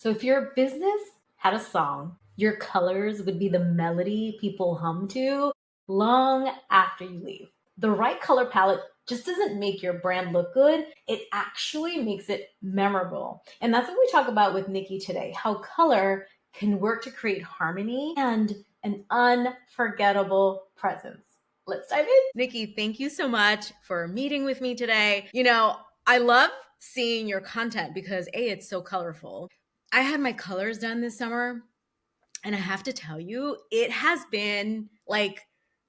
So if your business had a song, your colors would be the melody people hum to long after you leave. The right color palette just doesn't make your brand look good. It actually makes it memorable. And that's what we talk about with Nikki today, how color can work to create harmony and an unforgettable presence. Let's dive in. Nikki, thank you so much for meeting with me today. I love seeing your content because it's so colorful. I had my colors done this summer, and I have to tell you, it has been like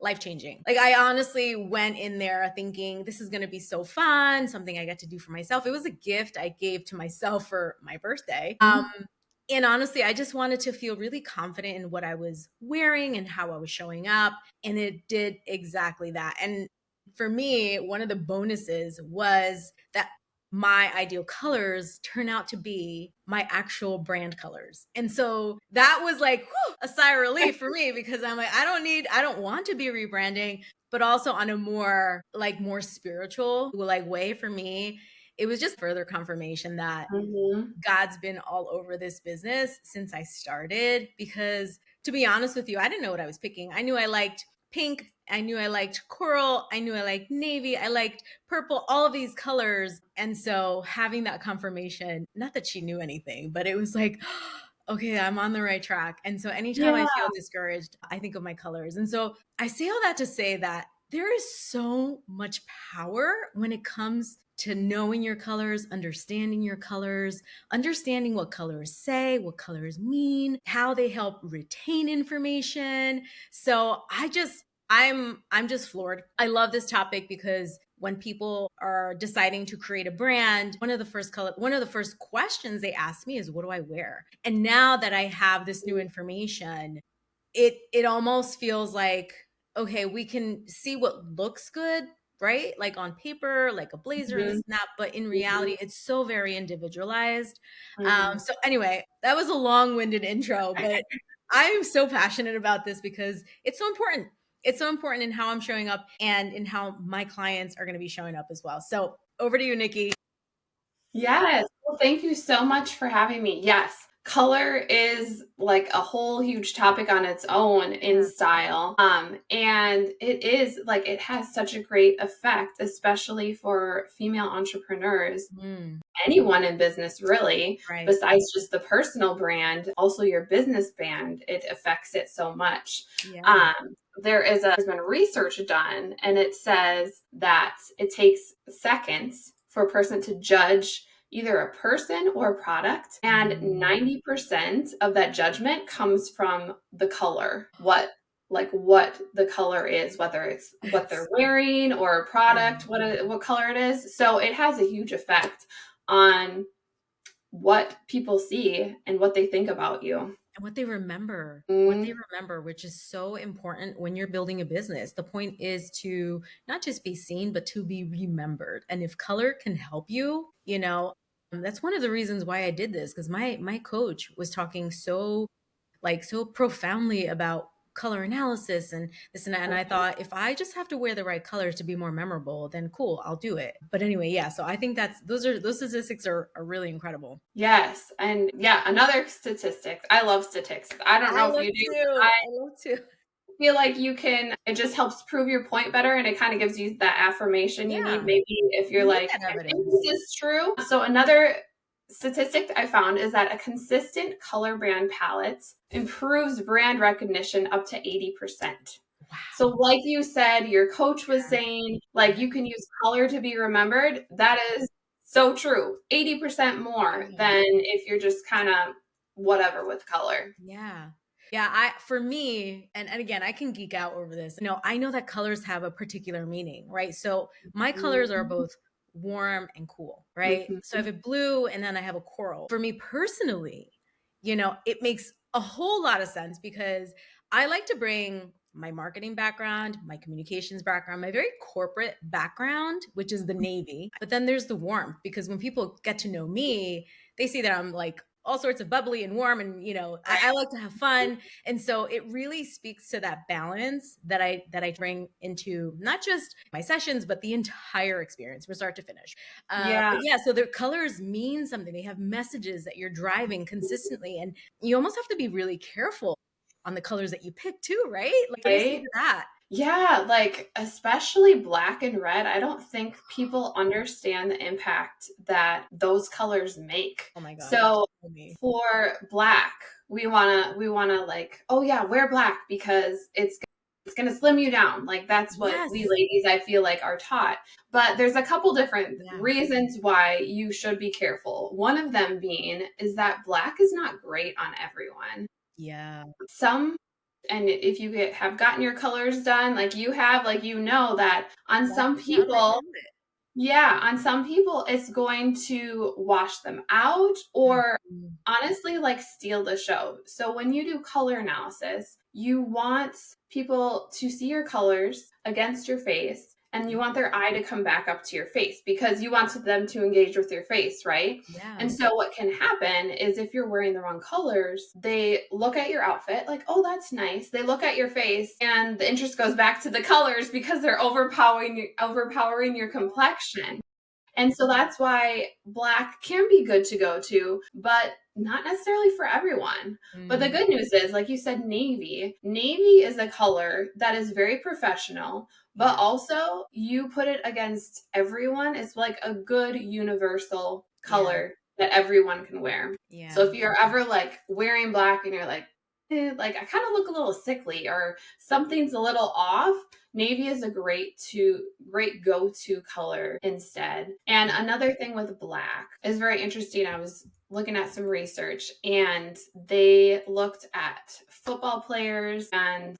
life-changing. Like, I honestly went in there thinking this is going to be so fun, something I get to do for myself. It was a gift I gave to myself for my birthday. And honestly, I just wanted to feel really confident in what I was wearing and how I was showing up. And it did exactly that. And for me, one of the bonuses was that my ideal colors turn out to be my actual brand colors. And so that was like a sigh of relief for me, because I'm like, I don't want to be rebranding, but also on a more spiritual way for me. It was just further confirmation that God's been all over this business since I started, because to be honest with you, I didn't know what I was picking. I knew I liked pink. I knew I liked coral. I knew I liked navy. I liked purple, all of these colors. And so having that confirmation, not that she knew anything, but it was like, okay, I'm on the right track. And so anytime I feel discouraged, I think of my colors. And so I say all that to say that there is so much power when it comes to knowing your colors, understanding your colors, understanding what colors say, what colors mean, how they help retain information. So I'm just floored. I love this topic because when people are deciding to create a brand, one of the first questions they ask me is, what do I wear? And now that I have this new information, it almost feels like, okay, we can see what looks good, right? Like on paper, like a blazer, this and that. But in reality, it's so very individualized. So anyway, that was a long-winded intro, but I'm so passionate about this because it's so important. It's so important in how I'm showing up and in how my clients are going to be showing up as well. So over to you, Nikki. Yes. Well, thank you so much for having me. Yes. Color is like a whole huge topic on its own in style. And it is like, it has such a great effect, especially for female entrepreneurs, anyone in business really, Right. besides just the personal brand, also your business brand, it affects it so much. Yeah. There's been research done, and it says that it takes seconds for a person to judge either a person or a product, and 90% of that judgment comes from the color. What the color is, whether it's what they're wearing or a product, what color it is. So it has a huge effect on what people see and what they think about you. And what they remember, which is so important when you're building a business. The point is to not just be seen, but to be remembered. And if color can help you, that's one of the reasons why I did this, because my coach was talking so profoundly about color analysis and this and that. And I thought, if I just have to wear the right colors to be more memorable, then cool, I'll do it. But anyway, yeah. So I think those statistics are really incredible. Yes. And yeah, another statistic. I love statistics. I don't know if you do. I love to. Feel like it just helps prove your point better, and it kind of gives you that affirmation you need. Maybe if you're like, I think this is true. So another statistic I found is that a consistent color brand palette improves brand recognition up to 80%. Wow. So like you said, your coach was saying, like, you can use color to be remembered. That is so true. 80% more than if you're just kind of whatever with color. Yeah. Yeah, for me, and again, I can geek out over this. I know that colors have a particular meaning, right? So my colors are both warm and cool, right? So I have a blue and then I have a coral. For me personally, it makes a whole lot of sense because I like to bring my marketing background, my communications background, my very corporate background, which is the navy. But then there's the warmth, because when people get to know me, they see that I'm like all sorts of bubbly and warm, and I like to have fun. And so it really speaks to that balance that I bring into not just my sessions, but the entire experience from start to finish. Yeah. But yeah, so the colors mean something. They have messages that you're driving consistently, and you almost have to be really careful on the colors that you pick too, right? Like, what do you say Right? to that? Yeah, like especially black and red, I don't think people understand the impact that those colors make. Oh my God, So tell me. for black, we wanna like, oh yeah, wear black because it's gonna slim you down. Like that's what we Yes. ladies I feel like are taught. But there's a couple different Yeah. reasons why you should be careful. One of them being is that black is not great on everyone. Yeah. Some, and if you have gotten your colors done like you have, like that on Black some does not people, recommend it. yeah, on some people it's going to wash them out or Mhm. honestly like steal the show. So when you do color analysis, you want people to see your colors against your face and you want their eye to come back up to your face because you want them to engage with your face, right? Yeah. And so what can happen is if you're wearing the wrong colors, they look at your outfit like, "Oh, that's nice." They look at your face and the interest goes back to the colors because they're overpowering your complexion. And so that's why black can be good to go to, but not necessarily for everyone. But the Mm, good news is, like you said, navy. Navy is a color that is very professional, but yeah. also you put it against everyone. It's like a good universal Yeah. color that everyone can wear. So Yeah. if you're ever like wearing black and you're like I kind of look a little sickly or something's a little off, navy is a great go-to color instead. And Yeah. another thing with black is very interesting. I was looking at some research and they looked at football players and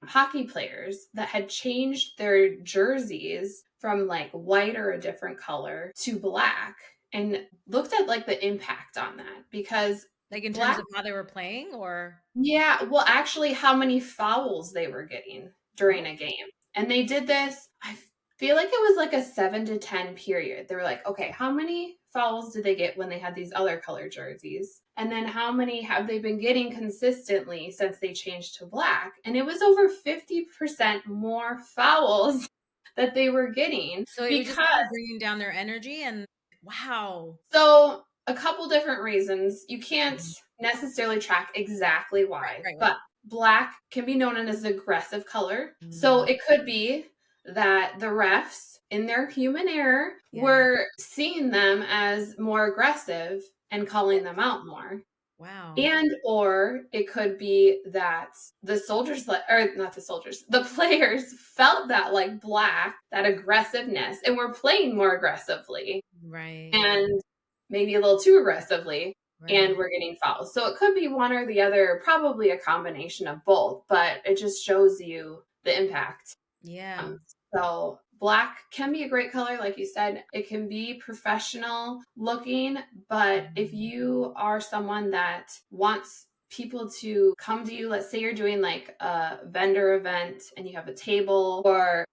hockey players that had changed their jerseys from like white or a different color to black and looked at like the impact on that because Like in terms black, of how they were playing or yeah, well, actually, how many fouls they were getting during oh, a game. And they did this, I feel like it was like a 7 to 10 period. They were like, okay, how many fouls did they get when they had these other color jerseys? And then how many have they been getting consistently since they changed to black? And it was over 50% more fouls that they were getting so it was just because kind of bringing down their energy and wow. so, a couple different reasons. You can't Mhm. necessarily track exactly Right, why, right, right. but black can be known as an aggressive color. So, Mm, it could be that the refs, in their human error, yeah. were seeing them as more aggressive and calling them out more. Wow. And or it could be that the soldiers or not the soldiers, the players felt that like black, that aggressiveness and were playing more aggressively Right. and maybe a little too aggressively, and Right. we're getting fouls. So it could be one or the other, probably a combination of both, but it just shows you the impact. Yeah. Um, so black can be a great color, like you said. It can be professional looking, but if Mhm. you are someone that wants people to come to you, let's say you're doing like a vendor event and you have a table, or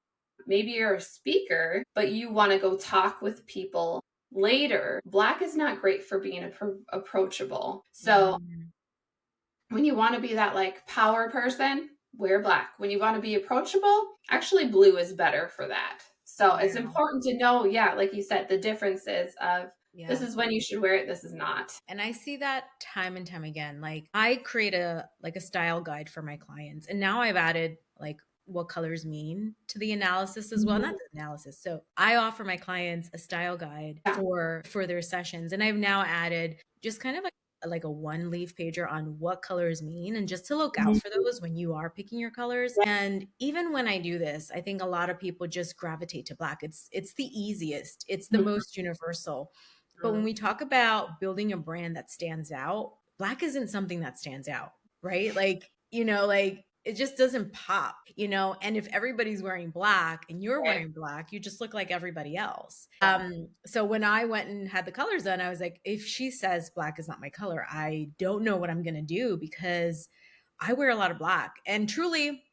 maybe you're a speaker, but you want to go talk with people later, black is not great for being approachable. So Mm, when you want to be that like power person, wear black. When you want to be approachable, actually blue is better for that. So it's wow. important to know, yeah, like you said, the differences of this Yeah. is when you should wear it, this is not. And I see that time and time again. Like I create a style guide for my clients. And now I've added like what colors mean to the analysis as well. Not Mhm. the analysis. So I offer my clients a style guide Yeah. for their sessions. And I've now added just kind of like a one leaf pager on what colors mean and just to look out Mhm. for those when you are picking your colors. And even when I do this, I think a lot of people just gravitate to black. It's the easiest. It's the most universal. But when Mhm. we talk about building a brand that stands out, black isn't something that stands out, right? Like, like it just doesn't pop, and if everybody's wearing black and you're Right. wearing black, you just look like everybody else. Yeah. So when I went and had the colors done, I was like, if she says black is not my color, I don't know what I'm going to do because I wear a lot of black. And truly,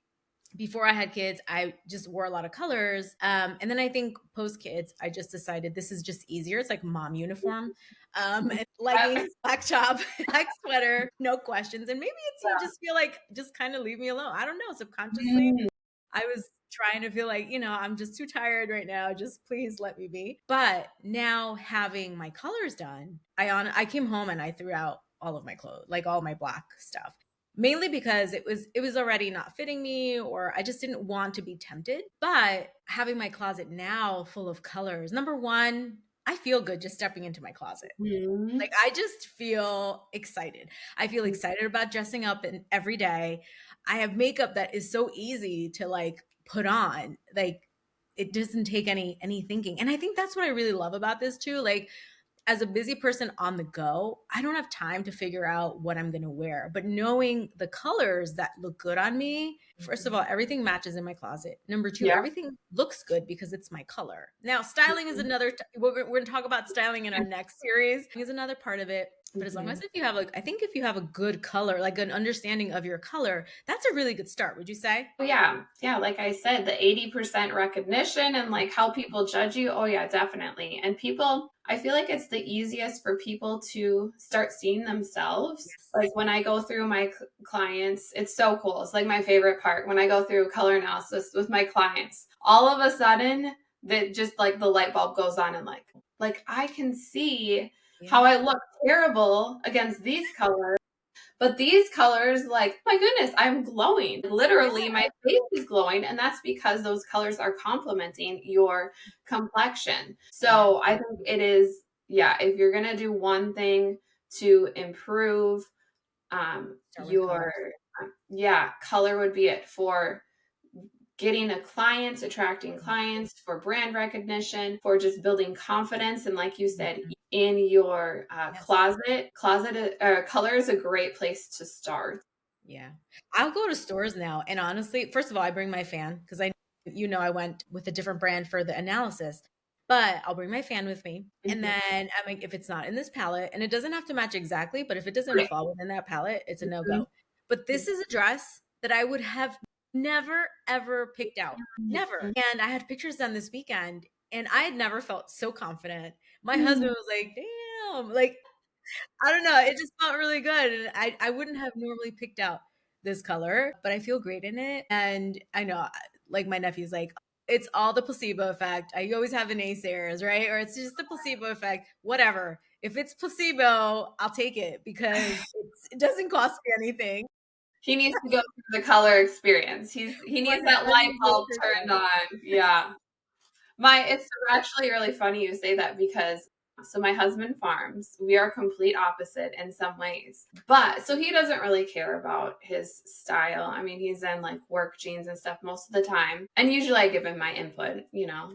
before I had kids, I just wore a lot of colors. And then I think post kids, I just decided this is just easier. It's like mom uniform. And leggings, black top, black sweater, no questions. And maybe it's you just feel like, just kind of leave me alone. I don't know. Subconsciously, Mm, I was trying to feel like, I'm just too tired right now. Just please let me be. But now having my colors done, I came home and I threw out all of my clothes, like all my black stuff. Mainly because it was already not fitting me, or I just didn't want to be tempted. But having my closet now full of colors, number one, I feel good just stepping into my closet. mm, Like, I just feel excited. I feel excited about dressing up in every day. I have makeup that is so easy to like put on. Like, it doesn't take any thinking. And I think that's what I really love about this too. Like, as a busy person on the go, I don't have time to figure out what I'm going to wear. But knowing the colors that look good on me, first of all, everything matches in my closet. Number two, yeah. everything looks good because it's my color. Now, styling is another, we're going to talk about styling in our next series, is another part of it. But as long as, Mhm. if you have, like, I think if you have a good color, like an understanding of your color, that's a really good start. Would you say? Oh, yeah. Yeah, like I said, the 80% recognition and like how people judge you. Oh, yeah, definitely. And people, I feel like it's the easiest for people to start seeing themselves. Yes. Like when I go through my clients, it's so cool. It's like my favorite part when I go through color analysis with my clients. All of a sudden, that just like the light bulb goes on and like I can see how I Yeah. look terrible against these colors. But these colors, like, my goodness, I'm glowing. Literally, Yeah. my face is glowing, and that's because those colors are complementing your complexion. Yeah. So I think it is, yeah, if you're gonna do one thing to improve Start with your, colors. yeah, color would be it for getting a client, attracting Mhm. clients, for brand recognition, for just building confidence. And like you said, Mhm. in your Yes. closet color is a great place to start. Yeah. I'll go to stores now, and honestly, first of all, I bring my fan because I went with a different brand for the analysis, but I'll bring my fan with me. And Mhm. then I'm like, if it's not in this palette, and it doesn't have to match exactly, but if it doesn't Right. fall within that palette, it's a Mhm. no-go. But this is a dress that I would have never, ever picked out. Never. Mhm. And I had pictures done this weekend, and I had never felt so confident. My husband Mhm. was like, damn, like, I don't know, it just felt really good, and I wouldn't have normally picked out this color, but I feel great in it, and I know, like, my nephew's like, "It's all the placebo effect." I always have the naysayers, right? Or, "It's just the placebo effect." Whatever. If it's placebo, I'll take it because it doesn't cost me anything. He needs to go through the color experience. He needs that light bulb turned 100%. on. Yeah. My it's actually really funny you say that because so my husband farms. We are complete opposite in some ways. But so he doesn't really care about his style. I mean, he's in like work jeans and stuff most of the time. And usually I give him my input,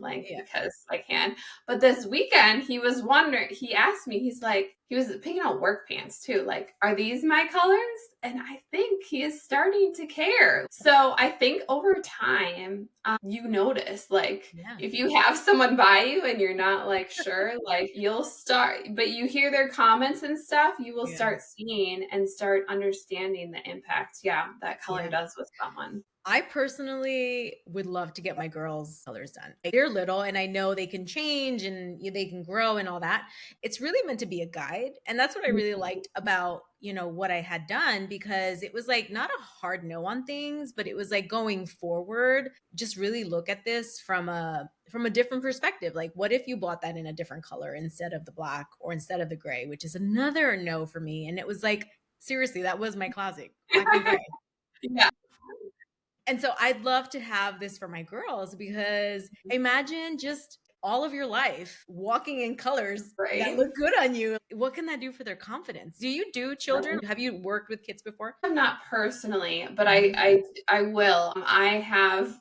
like Yeah. because I can. But this weekend he was wondering, he asked me, he's like, he was picking out work pants too. Like, are these my colors? And I think he is starting to care. So I think over time, you notice, like, Yeah. if you have someone by you and you're not like sure, like you'll start, but you hear their comments and stuff, you will Yeah. start seeing and start understanding the impact, yeah, that color Yeah. does with someone. I personally would love to get my girls' colors done. Like, they're little and I know they can change and they can grow and all that. It's really meant to be a guide. And that's what I really liked about, what I had done, because it was like not a hard no on things, but it was like going forward, just really look at this from a different perspective. Like, what if you bought that in a different color instead of the black or instead of the gray, which is another no for me. And it was like, seriously, that was my closet, black and gray. Yeah, And so I'd love to have this for my girls, because imagine just all of your life walking in colors that right. look good on you. What can that do for their confidence? Do you do children? Have you worked with kids before? I'm not personally, but I Mhm. I I will. I have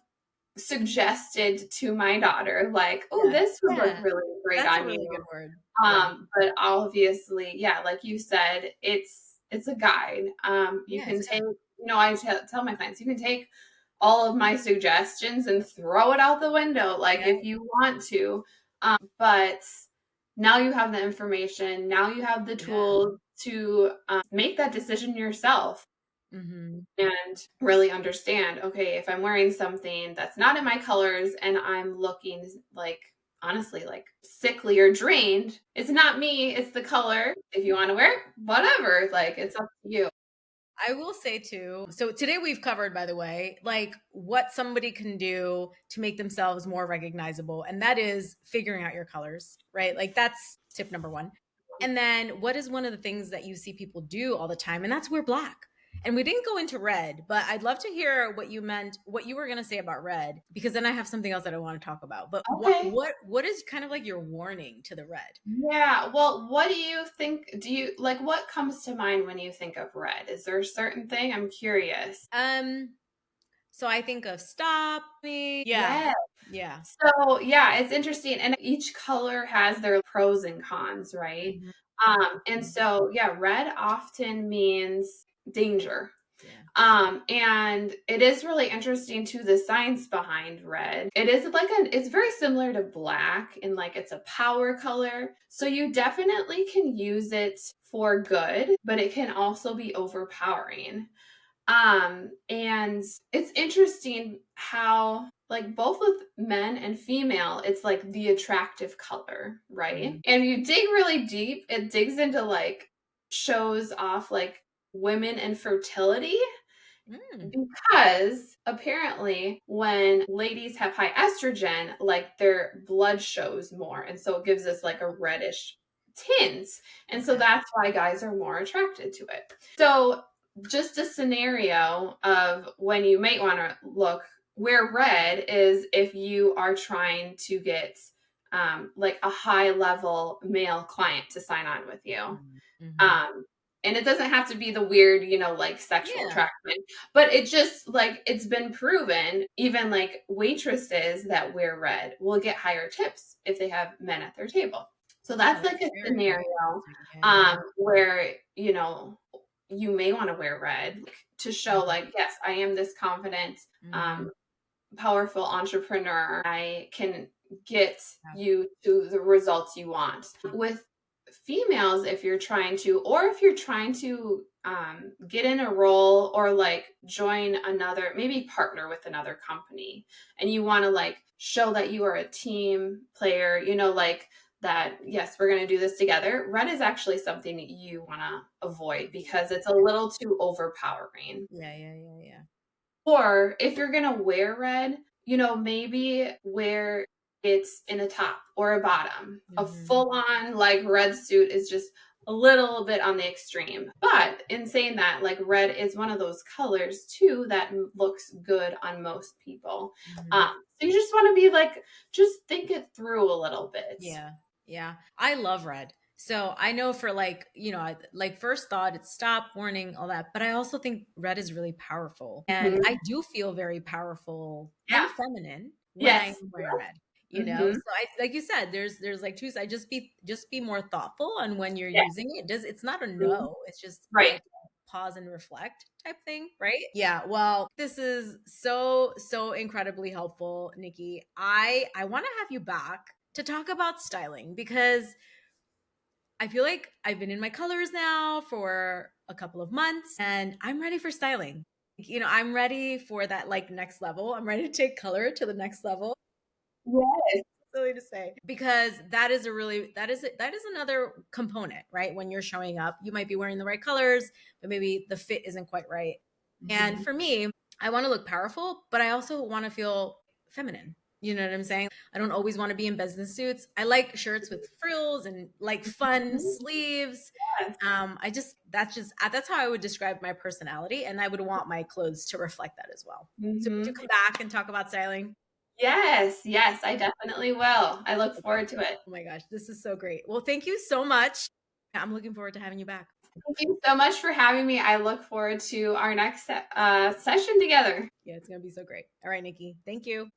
suggested to my daughter, like, oh, Yeah. this would look Yeah. really great That's a on really you. good word. Yeah. But obviously, yeah, like you said, it's a guide. You Yeah. can Yeah. take, I tell my clients, you can take all of my suggestions and throw it out the window, like Yeah. if you want to. But now you have the information. Now you have the Yeah. tools to make that decision yourself Hmm. and really understand. Okay, if I'm wearing something that's not in my colors and I'm looking like honestly like sickly or drained, it's not me, it's the color. If you want to wear it, whatever, like it's up to you. I will say too. So today we've covered, by the way, like what somebody can do to make themselves more recognizable. And that is figuring out your colors, right? Like that's tip number one. And then what is one of the things that you see people do all the time? And that's wear black. And we didn't go into red, but I'd love to hear what you meant, what you were going to say about red, because then I have something else that I want to talk about. But Okay. what is kind of like your warning to the red? Yeah. Well, what do you think? Do you like what comes to mind when you think of red? Is there a certain thing? I'm curious. So I think of stop me. Yeah. Yeah. Yeah. So, yeah, it's interesting. And each color has their pros and cons, right? Mhm. And Mhm. so, yeah, red often means danger. Yeah. And it is really interesting to the science behind red. It is like it's very similar to black in like it's a power color. So you definitely can use it for good, but it can also be overpowering. And it's interesting how like both with men and female, it's like the attractive color, right? Mhm. And if you dig really deep, it digs into like shows off like women and fertility Mm. because apparently when ladies have high estrogen, like their blood shows more. And so it gives us like a reddish tint. And so Okay. that's why guys are more attracted to it. So just a scenario of when you might want to look where red is if you are trying to get like a high level male client to sign on with you. Mhm. Um, and it doesn't have to be the weird, like sexual Yeah. attraction, but it just like it's been proven, even like waitresses that wear red will get higher tips if they have men at their table. So Oh, that's that's like a very, very scenario interesting. Yeah, yeah. where, you may want to wear red to show Mhm. like, yes, I am this confident, Mhm. um, powerful entrepreneur. I can get Yeah. you to the results you want. With females, if you're trying to, or if you're trying to get in a role or like join another, maybe partner with another company, and you want to like show that you are a team player, like that, yes, we're going to do this together. Red is actually something that you want to avoid because it's a little too overpowering. Yeah, yeah, yeah, yeah. Or if you're gonna wear red, maybe wear it's in a top or a bottom. A Mhm. full on like red suit is just a little bit on the extreme. But in saying that, like red is one of those colors too that looks good on most people. Mhm. So you just want to be like, just think it through a little bit. Yeah. Yeah. I love red. So I know for like, like first thought, it's stop, warning, all that. But I also think red is really powerful. And Mhm. I do feel very powerful and Yeah. feminine when I Yes. am wearing red. Hmm. So I like you said, there's like two sides. Just be more thoughtful on when you're Yeah. using it. It's not a Mhm. no, it's just Right. like a pause and reflect type thing, right? Yeah. Well, this is so incredibly helpful, Nikki. I want to have you back to talk about styling because I feel like I've been in my colors now for a couple of months and I'm ready for styling. I'm ready for that like next level. I'm ready to take color to the next level. Yes. Silly to say because that is another component, right? When you're showing up, you might be wearing the right colors, but maybe the fit isn't quite right. And Mhm. for me, I want to look powerful, but I also want to feel feminine. You know what I'm saying? I don't always want to be in business suits. I like shirts with frills and like fun Mhm. sleeves. Yes. That's how I would describe my personality, and I would want my clothes to reflect that as well. So would you Mhm. come back and talk about styling? Yes, yes, I definitely will. I look forward to it. Oh my gosh, this is so great. Well, thank you so much. I'm looking forward to having you back. Thank you so much for having me. I look forward to our next session together. Yeah, it's gonna be so great. All right, Nikki. Thank you.